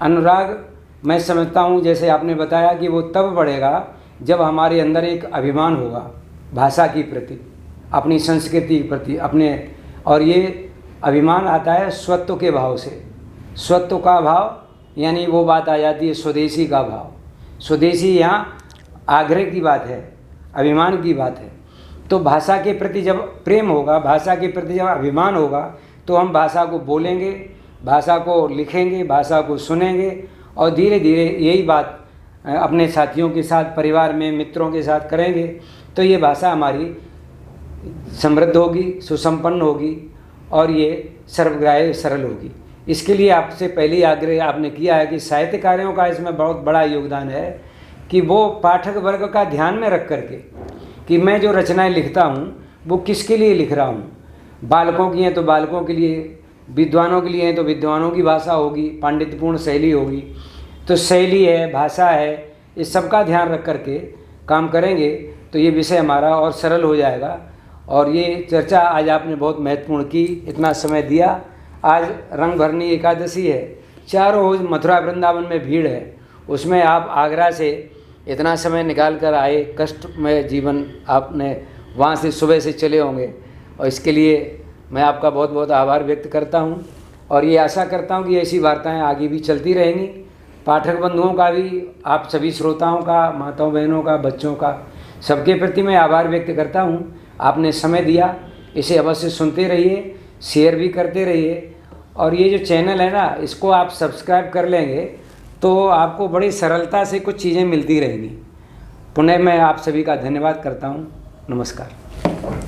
अनुराग मैं समझता हूँ, जैसे आपने बताया, कि वो तब बढ़ेगा जब हमारे अंदर एक अभिमान होगा भाषा की प्रति, अपनी संस्कृति के प्रति, अपने, और ये अभिमान आता है स्वत्व के भाव से। स्वत्व का भाव यानी वो बात आ जाती है स्वदेशी का भाव। स्वदेशी यहाँ आग्रह की बात है, अभिमान की बात है। तो भाषा के प्रति जब प्रेम होगा, भाषा के प्रति जब अभिमान होगा, तो हम भाषा को बोलेंगे, भाषा को लिखेंगे, भाषा को सुनेंगे और धीरे धीरे यही बात अपने साथियों के साथ, परिवार में मित्रों के साथ करेंगे तो ये भाषा हमारी समृद्ध होगी, सुसंपन्न होगी और ये सर्वग्राह्य सरल होगी। इसके लिए आपसे पहले ही आग्रह आपने किया है कि साहित्यकारों का इसमें बहुत बड़ा योगदान है कि वो पाठक वर्ग का ध्यान में रख करके कि मैं जो रचनाएं लिखता हूँ वो किसके लिए लिख रहा हूँ। बालकों की हैं तो बालकों के लिए, विद्वानों के लिए हैं तो विद्वानों की भाषा होगी, पांडित्यपूर्ण शैली होगी। तो शैली है, भाषा है, इस सब का ध्यान रख करके काम करेंगे तो ये विषय हमारा और सरल हो जाएगा। और ये चर्चा आज आपने बहुत महत्वपूर्ण की, इतना समय दिया। आज रंग भरनी एकादशी है, चारों ओर मथुरा वृंदावन में भीड़ है, उसमें आप आगरा से इतना समय निकाल कर आए, कष्टमय जीवन आपने वहाँ से सुबह से चले होंगे और इसके लिए मैं आपका बहुत बहुत आभार व्यक्त करता हूँ। और ये आशा करता हूँ कि ऐसी वार्ताएं आगे भी चलती रहेंगी। पाठक बंधुओं का भी, आप सभी श्रोताओं का, माताओं बहनों का, बच्चों का, सबके प्रति मैं आभार व्यक्त करता हूँ। आपने समय दिया, इसे अवश्य सुनते रहिए, शेयर भी करते रहिए और ये जो चैनल है ना, इसको आप सब्सक्राइब कर लेंगे तो आपको बड़ी सरलता से कुछ चीज़ें मिलती रहेंगी। पुनः मैं आप सभी का धन्यवाद करता हूँ। नमस्कार।